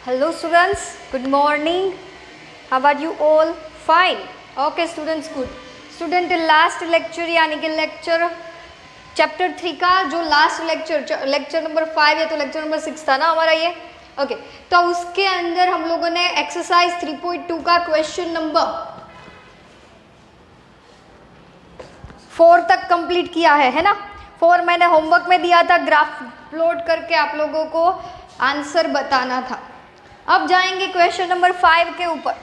Hello students, good morning. How are you all? Fine. Okay students, good. Student last lecture यानी कि lecture chapter 3 का जो last lecture number 5 या तो lecture number 6 था ना हमारा ये. ओके तो उसके अंदर हम लोगों ने एक्सरसाइज 3.2 का क्वेश्चन नंबर 4 तक कंप्लीट किया है ना. 4 मैंने होमवर्क में दिया था, ग्राफ प्लॉट करके आप लोगों को आंसर बताना था. अब जाएंगे क्वेश्चन नंबर 5 के ऊपर.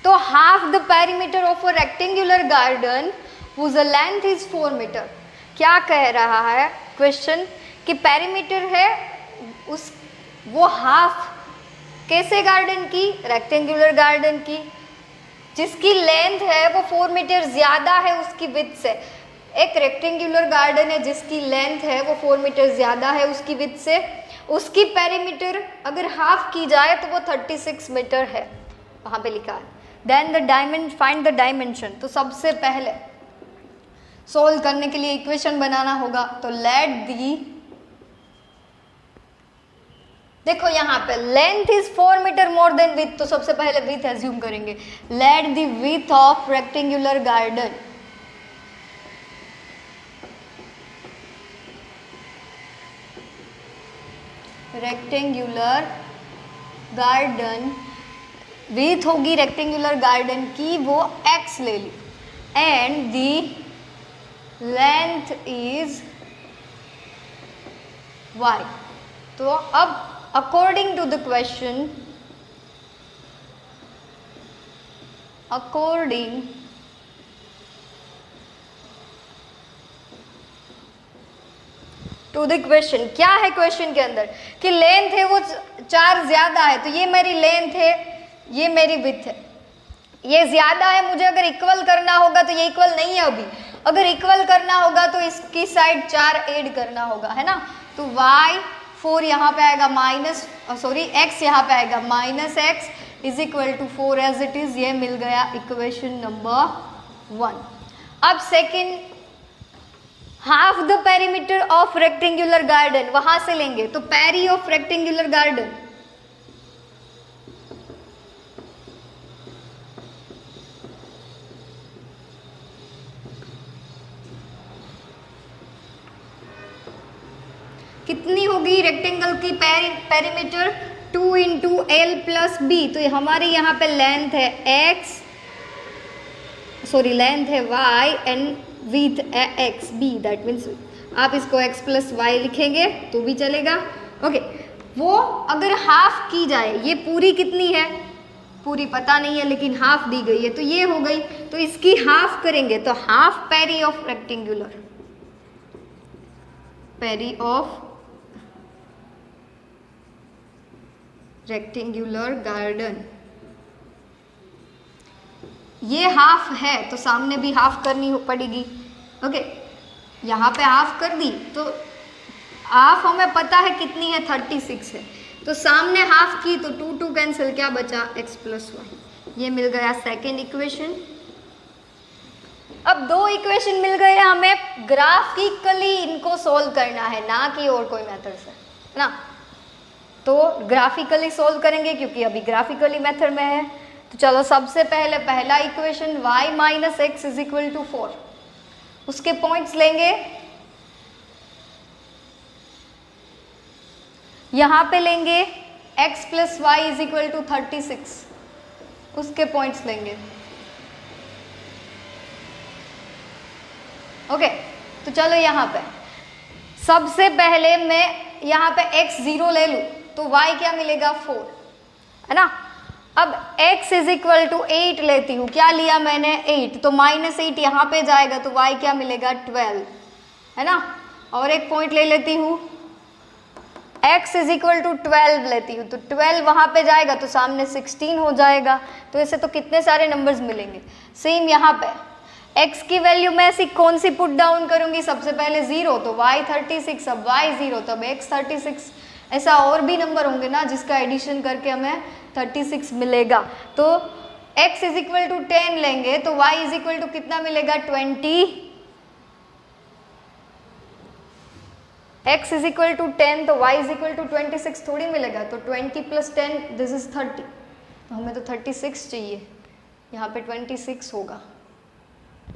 तो half the perimeter of a rectangular garden whose length is 4 metre. क्या कह रहा है क्वेश्चन कि पेरीमीटर है उस वो हाफ कैसे गार्डन की, रेक्टेंगुलर गार्डन की, जिसकी लेंथ है वो 4 मीटर ज़्यादा है उसकी विड्थ से. एक रेक्टेंगुलर गार्डन है जिसकी लेंथ है वो 4 मीटर ज़्यादा है उसकी विड्थ से. उसकी पेरीमीटर अगर हाफ की जाए तो वो 36 मीटर है, वहाँ पे लिखा है. Then the find the dimension. तो सबसे पहले सोल्व करने के लिए इक्वेशन बनाना होगा. तो लेट दी, देखो यहाँ पे length is 4 metre more than width, तो सबसे पहले विथ एज्यूम करेंगे. Let the width of rectangular garden width होगी रेक्टेंगुलर गार्डन की वो x ले ली and the length is y. तो अब according to the question, according to the question, क्या है क्वेश्चन के अंदर कि लेंथ है वो 4 ज्यादा है. तो ये मेरी लेंथ है, ये मेरी विड्थ है, ये ज्यादा है. मुझे अगर इक्वल करना होगा तो ये इक्वल नहीं है अभी. अगर इक्वल करना होगा तो इसकी साइड 4 ऐड करना होगा, है ना. तो y4 यहाँ पे आएगा x यहाँ पे आएगा -x is equal to 4 as it is. ये मिल गया इक्वेशन नंबर 1. अब second, half the perimeter of rectangular garden वहां से लेंगे. तो पेरी ऑफ रेक्टेंगुलर गार्डन, कितनी होगी रेक्टेंगल की perimeter 2 into l plus b. तो हमारे यहाँ पे लेंथ है लेंथ है y and with x b. That means आप इसको x प्लस वाई लिखेंगे तो भी चलेगा. ओके वो अगर हाफ की जाए, ये पूरी कितनी है पूरी पता नहीं है लेकिन हाफ दी गई है तो ये हो गई. तो इसकी हाफ करेंगे तो half peri of rectangular garden, ये हाफ है तो सामने भी हाफ करनी पड़ेगी. ओके यहाँ पे हाफ कर दी तो हाफ हमें पता है कितनी है 36 है. तो सामने हाफ की तो 2 कैंसिल, क्या बचा x प्लस वाई. ये मिल गया सेकेंड इक्वेशन. अब 2 इक्वेशन मिल गए, हमें ग्राफिकली इनको सोल्व करना है ना कि और कोई मेथड से, है ना. तो ग्राफिकली सोल्व करेंगे क्योंकि अभी ग्राफिकली मेथड में है. तो चलो सबसे पहले पहला equation y minus x is equal to 4, उसके पॉइंट्स लेंगे. यहाँ पे लेंगे x plus y is equal to 36, उसके पॉइंट्स लेंगे. ओके तो चलो यहाँ पे सबसे पहले मैं यहाँ पे x 0 ले लूँ तो y क्या मिलेगा 4, है ना. अब x इज इक्वल टू 8 लेती हूँ, क्या लिया मैंने 8, तो -8 यहाँ पे जाएगा तो y क्या मिलेगा 12, है ना. और एक पॉइंट ले लेती हूँ, x इज इक्वल टू 12 लेती हूँ तो 12 वहाँ पे जाएगा तो सामने 16 हो जाएगा. तो ऐसे तो कितने सारे नंबर्स मिलेंगे. सेम यहाँ पे x की वैल्यू मैं ऐसी कौन सी पुट डाउन करूँगी, सबसे पहले 0 तो y 36, अब y 0 तब x 36. ऐसा और भी नंबर होंगे ना जिसका एडिशन करके हमें 36 मिलेगा. तो x इज इक्वल टू 10 लेंगे तो y इज इक्वल टू कितना मिलेगा 20. x इज इक्वल टू 10 तो y इज इक्वल टू 26 थोड़ी मिलेगा, तो 20 प्लस 10 दिस इज 30, तो हमें तो 36 चाहिए, यहाँ पे 26 होगा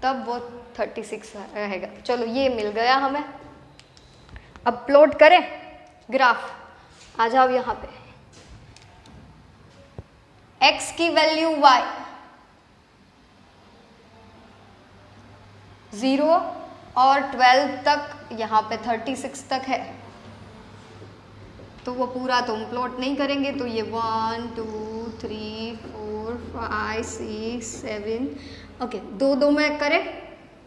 तब वो 36 रहेगा। चलो ये मिल गया हमें। अब प्लॉट करें ग्राफ, आ जाओ यहाँ पे। x की वैल्यू y 0 और 12 तक, यहाँ पे 36 तक है, तो वो पूरा तो हम प्लॉट नहीं करेंगे, तो ये 1 2 3 4 5 6 7 ओके, 2 2 में करें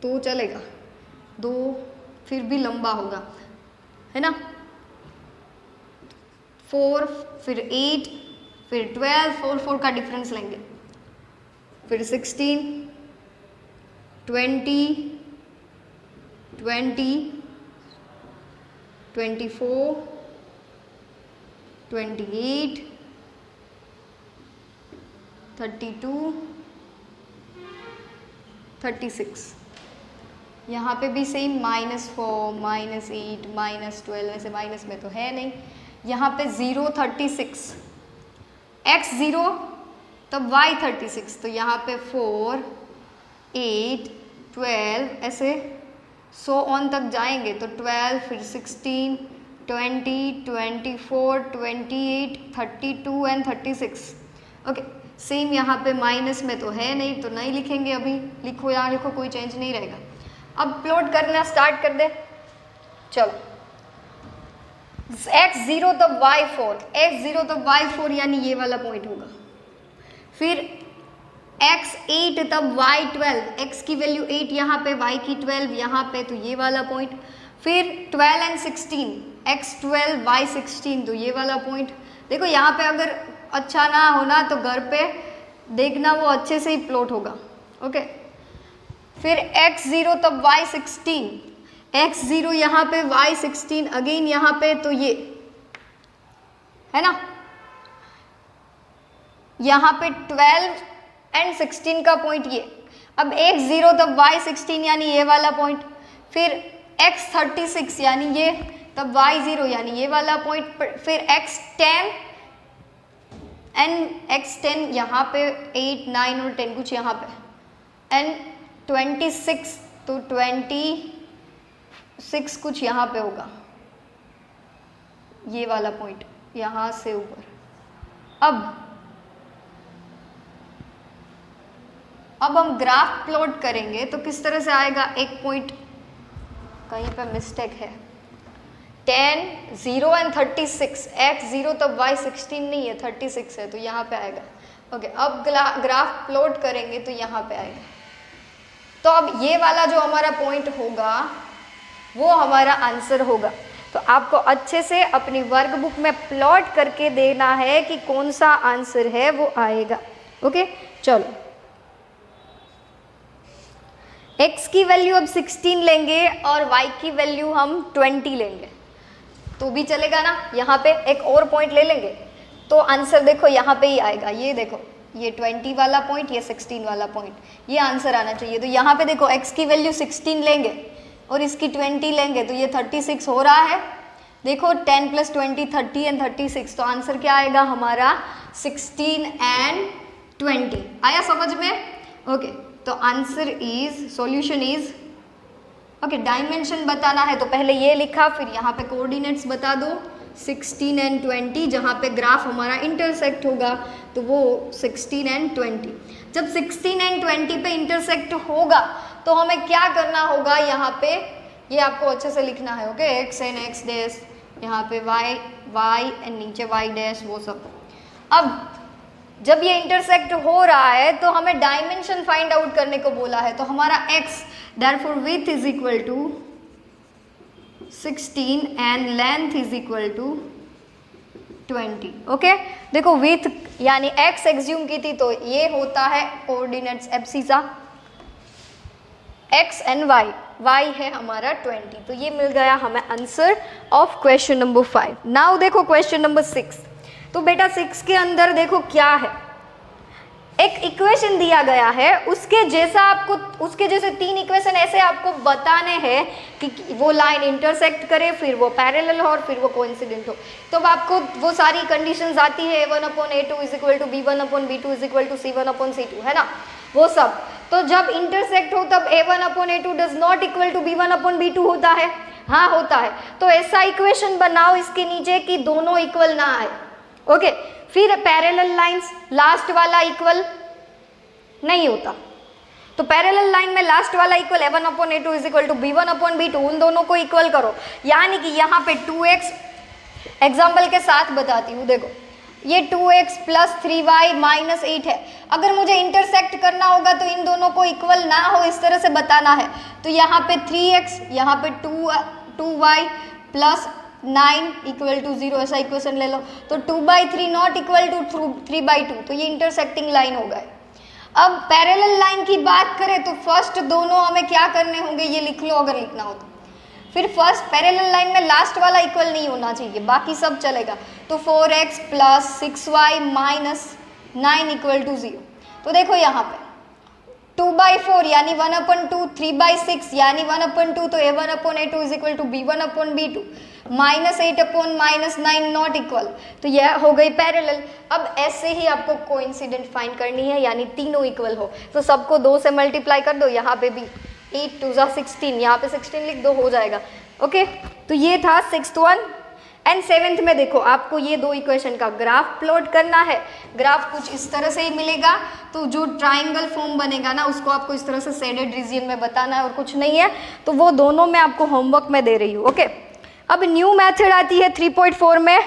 तो चलेगा, 2 फिर भी लंबा होगा है ना, 4 फिर 8 फिर 12, 4 4 का डिफरेंस लेंगे, फिर 16 20 20 24 28 32 36, यहाँ पे भी सेम -4 -8 -12, वैसे माइनस में तो है नहीं, यहाँ पे 0 36, x 0 तब y 36, तो यहाँ पे 4 8 12 ऐसे 100 ऑन तक जाएंगे, तो 12 फिर 16 20 24 28 32 एंड 36 ओके। सेम यहाँ पे माइनस में तो है नहीं, तो नहीं लिखेंगे अभी, लिखो यहाँ लिखो, कोई चेंज नहीं रहेगा। अब प्लॉट करना स्टार्ट कर दे, चलो x 0 तब y 4, x 0 तब y 4 यानी ये वाला पॉइंट होगा, फिर x 8 तब y 12, x की वैल्यू 8 यहाँ पे, y की 12 यहाँ पे, तो ये वाला पॉइंट, फिर 12 एंड 16, x 12 y 16, तो ये वाला पॉइंट। देखो यहाँ पे अगर अच्छा ना होना तो घर पे देखना, वो अच्छे से ही प्लॉट होगा ओके। फिर x 0 तब y 16, x 0 यहाँ पे y 16 अगेन यहाँ पे, तो ये है ना, यहाँ पे 12 एंड 16 का पॉइंट ये। अब x 0 तब y 16 यानी ये वाला पॉइंट, फिर x 36 यानी ये, तब y 0 यानी ये वाला पॉइंट, फिर x 10 एंड x 10 यहाँ पे 8 9 और 10 कुछ यहाँ पे, एंड 26 तो 26 कुछ यहाँ पे होगा, ये वाला पॉइंट यहाँ से ऊपर। अब हम ग्राफ प्लॉट करेंगे तो किस तरह से आएगा, एक पॉइंट कहीं पे मिस्टेक है, 10 0 एंड 36, x 0 तब y 16 नहीं है 36 है, तो यहाँ पे आएगा ओके। अब ग्राफ प्लॉट करेंगे तो यहाँ पे आएगा, तो अब ये वाला जो हमारा पॉइंट होगा वो हमारा आंसर होगा। तो आपको अच्छे से अपनी वर्कबुक में प्लॉट करके देना है कि कौन सा आंसर है वो आएगा ओके। चलो x की वैल्यू अब 16 लेंगे और y की वैल्यू हम 20 लेंगे तो भी चलेगा ना। यहाँ पे एक और पॉइंट ले लेंगे तो आंसर देखो यहाँ पे ही आएगा, ये देखो ये 20 वाला पॉइंट, ये 16 वाला पॉइंट, ये आंसर आना चाहिए। तो यहाँ पे देखो x की वैल्यू 16 लेंगे और इसकी 20 लेंगे तो ये 36 हो रहा है। देखो 10 + 20 30 एंड 36, तो आंसर क्या आएगा हमारा 16 एंड 20। आया समझ में ओके। तो answer is, solution is okay. Dimension बताना है तो पहले ये लिखा, फिर यहाँ पे कोऑर्डिनेट्स बता दो 16 एंड 20, जहाँ पे ग्राफ हमारा इंटरसेक्ट होगा तो वो 16 एंड 20। जब 16 एंड 20 पे इंटरसेक्ट होगा तो हमें क्या करना होगा, यहाँ पे ये आपको अच्छे से लिखना है okay. x and x dash, यहाँ पे y एंड नीचे y डैश, वो सब। अब जब ये इंटरसेक्ट हो रहा है तो हमें डायमेंशन फाइंड आउट करने को बोला है, तो हमारा x therefore width is equal to 16 and length is equal to 20 okay. देखो width यानी x एग्ज्यूम की थी तो ये होता है coordinates abscissa, x and y है हमारा 20, तो ये मिल गया हमें answer of question number 5। Now देखो क्वेश्चन नंबर 6। तो बेटा 6 के अंदर देखो क्या है, एक इक्वेशन दिया गया है, उसके जैसा आपको, उसके जैसे 3 इक्वेशन ऐसे आपको बताने हैं कि वो लाइन इंटरसेक्ट करे, फिर वो पैरेलल हो और फिर वो कोइंसिडेंट हो। तो अब आपको वो सारी कंडीशंस आती है, a1/a2 = b1/b2 = c1/c2, है ना, वो सब। तो जब इंटरसेक्ट हो तब a1/a2 does not equal to b1/b2 होता है, हाँ होता है। तो ऐसा इक्वेशन बनाओ इसके नीचे कि दोनों इक्वल ना आए। ओके, फिर पैरेलल लाइंस, लास्ट वाला इक्वल नहीं होता, तो पैरेलल लाइन में लास्ट वाला इक्वल a1/a2 = b1/b2, उन दोनों को इक्वल करो। यानी कि यहाँ पे 2x, एग्जाम्पल के साथ बताती हूँ, देखो ये 2x + 3y - 8 है। अगर मुझे इंटरसेक्ट करना होगा तो इन दोनों को इक्वल ना हो इस तरह से बताना है। तो यहाँ पे 3x, यहाँ पे 2y + 9 = 0, ऐसा इक्वेशन ले लो। तो 2/3 नॉट इक्वल टू 3/2, तो ये इंटरसेक्टिंग लाइन होगा। अब पैरेलल लाइन की बात करें तो फर्स्ट दोनों हमें क्या करने होंगे, ये लिख लो अगर लिखना हो तो। फिर फर्स्ट पैरेलल लाइन में लास्ट वाला इक्वल नहीं होना चाहिए, बाकी सब चलेगा। तो 4x + 6y - 9 = 0। तो देखो यहाँ पे 2/4 यानी 1/2, 3/6 यानी 1/2, तो a1/a2 = b1/b2 -8 - -9 नॉट इक्वल, तो यह हो गई पैरेलल। अब ऐसे ही आपको कोइंसिडेंट फाइंड करनी है, यानी तीनों इक्वल हो। तो सबको 2 से मल्टीप्लाई कर दो, यहाँ पे भी 8 2 16, यहाँ पे 16 लिख दो, हो जाएगा। ओके, तो ये था 6th वन। एंड 7th में देखो आपको ये 2 इक्वेशन का ग्राफ प्लॉट करना है। ग्राफ कुछ इस तरह से ही मिलेगा, तो जो ट्राइंगल फॉर्म बनेगा ना उसको आपको इस तरह से शेडेड रीजन में बताना है और कुछ नहीं है। तो वो दोनों मैं आपको होमवर्क में दे रही हूँ। ओके, अब न्यू मेथड आती है 3.4 में।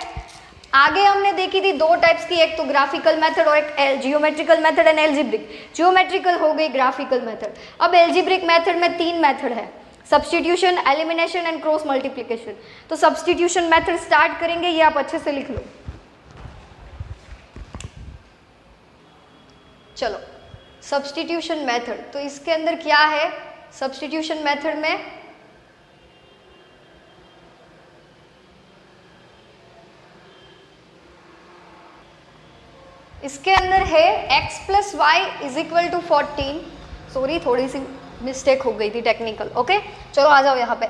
आगे हमने देखी थी 2 टाइप्स की, एक तो ग्राफिकल मेथड और एक geometrical method and algebraic. Geometrical हो गई ग्राफिकल मेथड। अब एल्जेब्रिक मेथड में 3 मेथड है, substitution, elimination and cross multiplication. तो सब्स्टिट्यूशन मेथड स्टार्ट करेंगे, ये आप अच्छे से लिख लो। चलो, सब्स्टिट्यूशन मेथड, तो इसके अंदर क्या है सब्स्टिट्यूशन मेथड में, इसके अंदर है x + y = 14। सॉरी, थोड़ी सी मिस्टेक हो गई थी टेक्निकल। ओके, चलो आ जाओ यहाँ पे।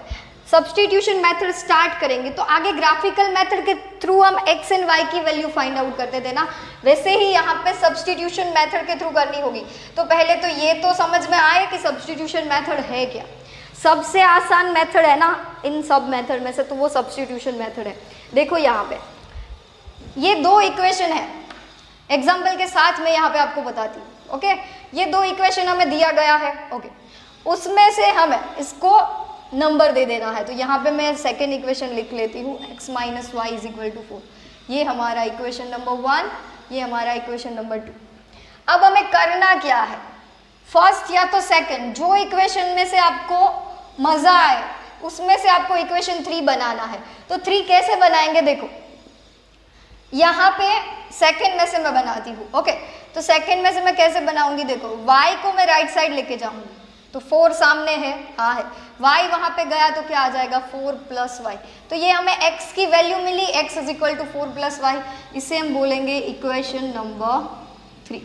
सब्स्टिट्यूशन मेथड स्टार्ट करेंगे तो आगे ग्राफिकल मेथड के थ्रू हम x एंड y की वैल्यू फाइंड आउट करते थे ना, वैसे ही यहाँ पे सब्स्टिट्यूशन मेथड के थ्रू करनी होगी। तो पहले तो ये तो समझ में आए कि सब्स्टिट्यूशन मेथड है क्या। सबसे आसान मेथड है ना इन सब मेथड में से, तो वो सब्स्टिट्यूशन मेथड है। देखो यहाँ पे ये 2 इक्वेशन है, एग्जाम्पल के साथ मैं यहाँ पे आपको बताती हूँ। ओके, ये 2 इक्वेशन हमें दिया गया है। ओके, उसमें से हमें इसको नंबर दे देना है। तो यहाँ पे मैं सेकेंड इक्वेशन लिख लेती हूँ, x - y = 4। ये हमारा इक्वेशन नंबर 1, ये हमारा इक्वेशन नंबर 2। अब हमें करना क्या है, फर्स्ट या तो सेकेंड, जो इक्वेशन में से आपको मज़ा आए उसमें से आपको इक्वेशन 3 बनाना है। तो 3 कैसे बनाएंगे, देखो यहाँ पे सेकेंड में से मैं बनाती हूँ। ओके, तो सेकेंड में से मैं कैसे बनाऊंगी, देखो y को मैं राइट साइड लेके जाऊंगी, तो 4 सामने है, हाँ है, y वहाँ पे गया तो क्या आ जाएगा 4 + y। तो ये हमें x की वैल्यू मिली, x = 4 + y। इसे हम बोलेंगे इक्वेशन नंबर 3।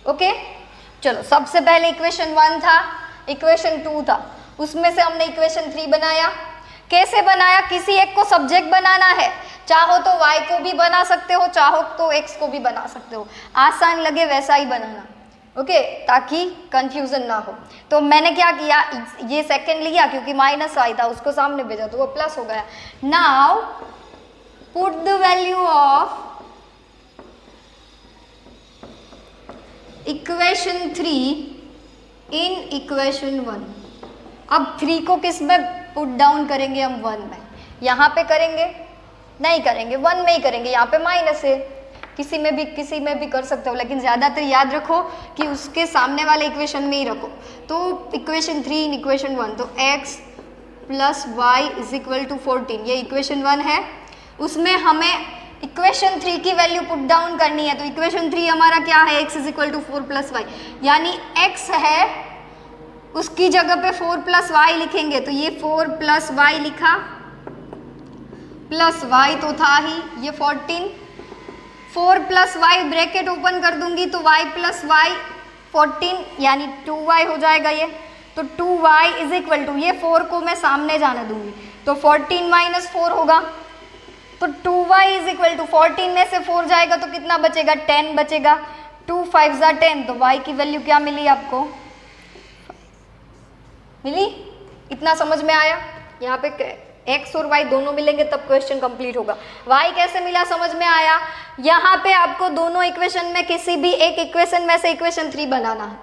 ओके, चलो सबसे पहले इक्वेशन 1 था, इक्वेशन 2 था, उसमें से हमने इक्वेशन 3 बनाया। कैसे बनाया, किसी एक को सब्जेक्ट बनाना है, चाहो तो y को भी बना सकते हो, चाहो तो x को भी बना सकते हो, आसान लगे वैसा ही बनाना। ओके, ताकि कंफ्यूजन ना हो। तो मैंने क्या किया, ये सेकंड लिया क्योंकि -y था, उसको सामने भेजा तो वो प्लस हो गया। Now put the value of equation 3 in equation 1। अब 3 को किस में पुट डाउन करेंगे, हम 1 में। यहाँ पे करेंगे नहीं करेंगे, 1 में ही करेंगे, यहाँ पे माइनस है, किसी में भी कर सकते हो, लेकिन ज़्यादातर याद रखो कि उसके सामने वाले इक्वेशन में ही रखो। तो इक्वेशन 3 इन इक्वेशन 1, तो x + y = 14, ये इक्वेशन 1 है। उसमें हमें इक्वेशन 3 की वैल्यू पुट डाउन करनी है। तो इक्वेशन 3 हमारा क्या है, x = 4 + y, यानी x है उसकी जगह पे 4 + y लिखेंगे। तो ये 4 + y लिखा, प्लस y तो था ही, ये 14, 4 प्लस वाई ब्रैकेट ओपन कर दूंगी तो y प्लस वाई 14 यानी 2y हो जाएगा ये। तो 2y इज इक्वल टू, ये 4 को मैं सामने जाने दूंगी तो 14 माइनस 4 होगा। तो 2y इज इक्वल टू 14 में से 4 जाएगा तो कितना बचेगा, 10 बचेगा। 2 5 ज़ा 10, तो y की वैल्यू क्या मिली आपको, मिली। इतना समझ में आया। यहाँ पे x और y दोनों मिलेंगे तब क्वेश्चन कंप्लीट होगा। y कैसे मिला समझ में आया। यहाँ पे आपको दोनों इक्वेशन में किसी भी एक इक्वेशन में से इक्वेशन 3 बनाना है,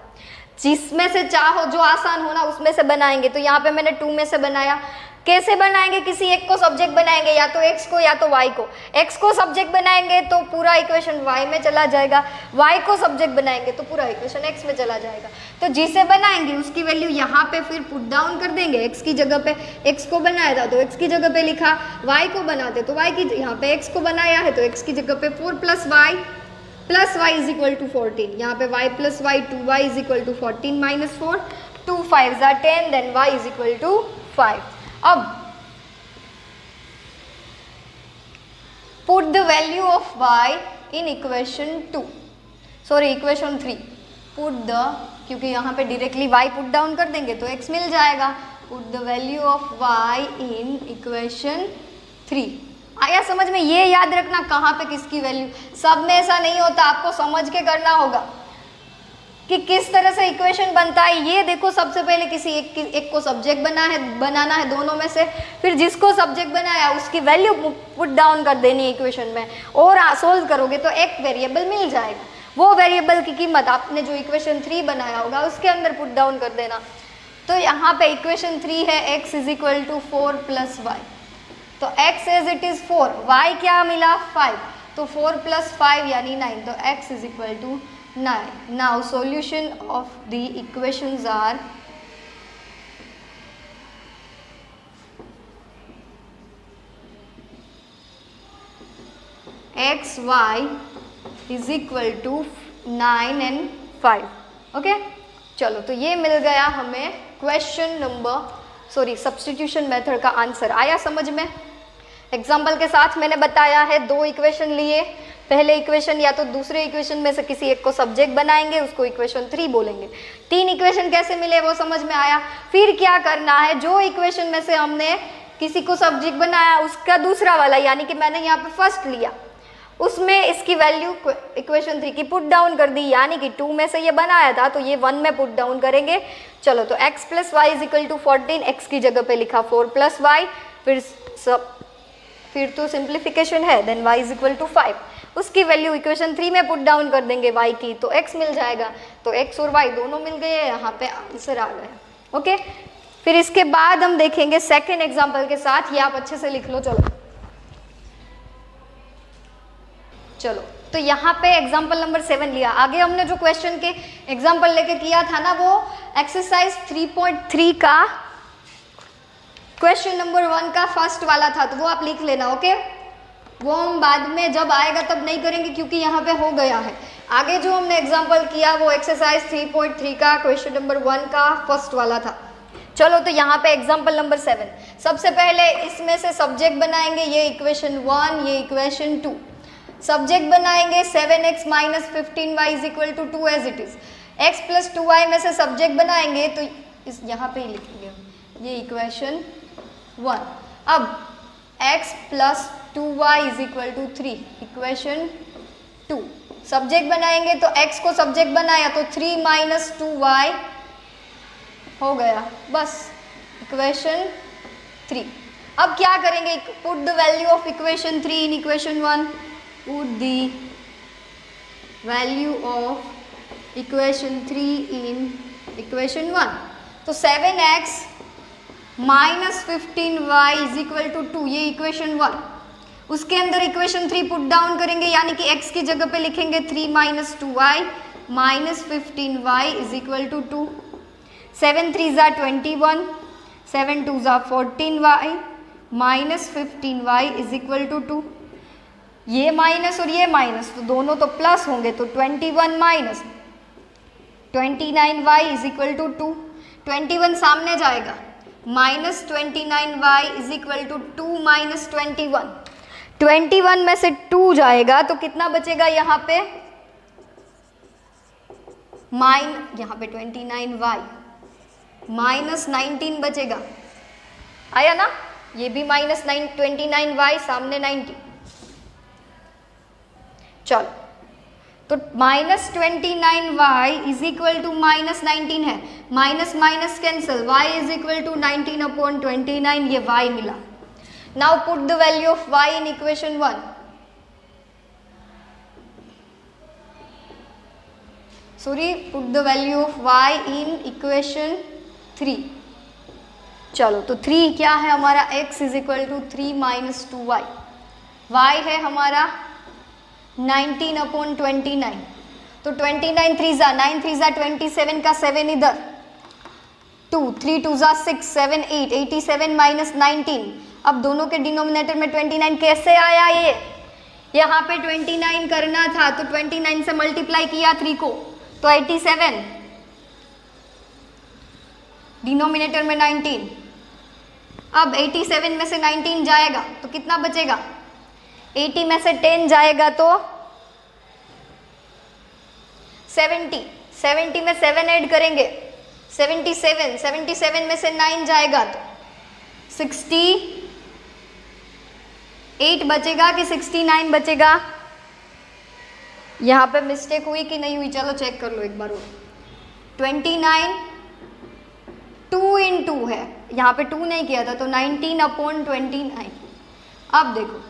जिसमें से चाहो जो आसान हो ना उसमें से बनाएंगे। तो यहाँ पे मैंने 2 में से बनाया। कैसे बनाएंगे, किसी एक को सब्जेक्ट बनाएंगे, या तो x को या तो y को। x को सब्जेक्ट बनाएंगे तो पूरा इक्वेशन y में चला जाएगा, y को सब्जेक्ट बनाएंगे तो पूरा इक्वेशन x में चला जाएगा। तो जिसे बनाएंगे उसकी वैल्यू यहाँ पे फिर पुट डाउन कर देंगे। x की जगह पे x को बनाया था तो x की जगह पे लिखा, y को बनाते तो y की, यहाँ पे x को बनाया है तो x की जगह पे 4 plus y is equal to 14। यहाँ पे y plus y 2y is equal to 14 minus 4, 2 5 ज़ा 10, then y is equal to 5। अब put the value of y in equation 2, sorry equation 3। Put the, क्योंकि यहाँ पे डायरेक्टली y पुट डाउन कर देंगे तो x मिल जाएगा। Put the value of y in equation 3। आया समझ में। ये याद रखना कहाँ पे किसकी वैल्यू, सब में ऐसा नहीं होता, आपको समझ के करना होगा कि किस तरह से इक्वेशन बनता है। ये देखो, सबसे पहले किसी एक को सब्जेक्ट बनाना है दोनों में से, फिर जिसको सब्जेक्ट बनाया उसकी वैल्यू पुट डाउन कर देनी है इक्वेशन में, और सोल्व करोगे तो एक वेरिएबल मिल जाएगा। वो वेरिएबल की कीमत आपने जो इक्वेशन 3 बनाया होगा उसके अंदर पुट डाउन कर देना। तो यहाँ पे इक्वेशन 3 है x is equal to 4 plus y. तो x as it is 4, y क्या मिला 5, तो 4 प्लस 5 यानी 9, तो x is equal to 9. Now solution of the equations are x y is equal to 9 and 5. Okay चलो, तो ये मिल गया हमें question number, sorry substitution method का आंसर। आया समझ में। एग्जाम्पल के साथ मैंने बताया है, 2 इक्वेशन लिए, पहले इक्वेशन या तो दूसरे इक्वेशन में से किसी एक को सब्जेक्ट बनाएंगे, उसको इक्वेशन 3 बोलेंगे। 3 इक्वेशन कैसे मिले वो समझ में आया। फिर क्या करना है, जो इक्वेशन में से हमने किसी को सब्जेक्ट बनाया उसका दूसरा वाला, यानी कि मैंने यहाँ पे फर्स्ट लिया, उसमें इसकी वैल्यू इक्वेशन 3 की पुट डाउन कर दी, यानी कि 2 में से ये बनाया था तो ये 1 में पुट डाउन करेंगे। चलो, तो x plus y is equal to 14, x की जगह पे लिखा 4 प्लस वाई, फिर तो सिंप्लीफिकेशन है, then y is equal to 5। उसकी वैल्यू इक्वेशन 3 में पुट डाउन कर देंगे y की, तो x मिल जाएगा। तो x और y दोनों मिल गए, यहाँ पे आंसर आ गया। ओके, फिर इसके बाद हम देखेंगे सेकेंड एग्जाम्पल के साथ, ये आप अच्छे से लिख लो। चलो तो यहाँ पे एग्जाम्पल नंबर 7 लिया। आगे हमने जो क्वेश्चन के एग्जाम्पल लेके किया था ना, वो एक्सरसाइज 3.3 का क्वेश्चन नंबर 1 का फर्स्ट वाला था, तो वो आप लिख लेना। ओके, वो हम बाद में जब आएगा तब नहीं करेंगे क्योंकि यहाँ पे हो गया है। आगे जो हमने एग्जाम्पल किया वो एक्सरसाइज 3.3 का क्वेश्चन नंबर 1 का फर्स्ट वाला था। चलो, तो यहाँ पे एग्जाम्पल नंबर 7, सबसे पहले इसमें से सब्जेक्ट बनाएंगे, ये इक्वेशन 1, ये इक्वेशन 2। सब्जेक्ट बनाएंगे 7x minus 15y is equal to 2 as it is. x plus 2y में से सब्जेक्ट बनाएंगे तो इस यहाँ पे ही लिखेंगे, ये इक्वेशन 1। अब x plus 2y is equal to 3, equation 2। Subject बनाएंगे तो x को सब्जेक्ट बनाया तो 3 माइनस 2y हो गया, बस इक्वेशन 3। अब क्या करेंगे, put the value of equation 3 in equation 1। Put the value of equation 3 in equation 1. तो 7x minus 15y is equal to 2, ये इक्वेशन 1। उसके अंदर इक्वेशन 3 पुट डाउन करेंगे, यानी कि x की जगह पे लिखेंगे 3 minus 2y minus 15y is equal to 2। 7 3 ज़ा 21, 7 2 ज़ा 14y minus 15y is equal to 2। ये माइनस और ये माइनस तो दोनों तो प्लस होंगे, तो 21 minus 29y is equal to 2। 21 सामने जाएगा, minus 29y is equal to 2 minus 21। 21 में से 2 जाएगा तो कितना बचेगा यहाँ पे, यहाँ पे 29y माइनस 19 बचेगा, आया ना, ये भी माइनस 29y सामने 90। चलो तो minus 29y is equal to minus 19 है, minus minus cancel, y is equal to 19/29, ये y मिला। Now put the value of y in equation 1। Sorry, put the value of y in equation 3। चलो तो 3 क्या है हमारा, x is equal to 3 minus 2y, y है हमारा 19/29, तो 29 3 जा 9 3 जा 27 का 7 इधर, 2 3 2 जा 6 7 8 87 माइनस 19। अब दोनों के डिनोमिनेटर में 29 कैसे आया, ये यहाँ पे 29 करना था तो 29 से मल्टीप्लाई किया 3 को तो 87, डिनोमिनेटर में 19। अब 87 में से 19 जाएगा तो कितना बचेगा, 80 में से 10 जाएगा तो 70, 70 में 7 ऐड करेंगे 77, 77 में से 9 जाएगा तो 68 बचेगा कि 69 बचेगा। यहाँ पे मिस्टेक हुई कि नहीं हुई, चलो चेक कर लो एक बार और। 29 2 इन 2 है, यहाँ पे 2 नहीं किया था तो 19/29। अब देखो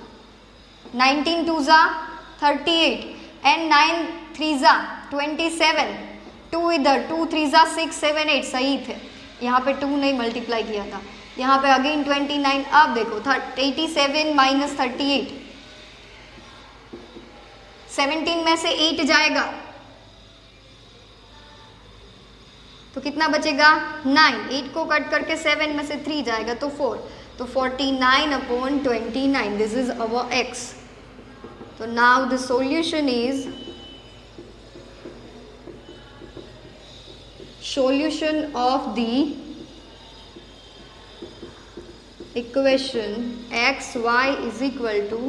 19 2 जा 38 एंड 9 3 जा 27, 2 इधर 2 3 जा 6 7 8 सही थे, यहाँ पे 2 नहीं मल्टीप्लाई किया था, यहाँ पे अगेन 29। अब देखो 87 माइनस 38, 17 में से 8 जाएगा तो कितना बचेगा 9, 8 को कट करके 7 में से 3 जाएगा तो 4, तो 49/29, दिस इज अवर x। तो now the solution is solution of the equation xy is equal to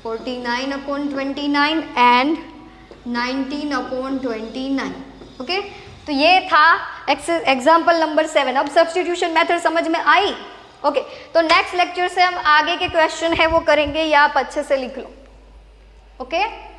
49/29 and 19/29। Okay, तो ये था एग्जाम्पल नंबर 7। अब सब्स्टिट्यूशन मेथड समझ में आई। ओके, तो नेक्स्ट लेक्चर से हम आगे के क्वेश्चन है वो करेंगे, ये आप अच्छे से लिख लो। ओके।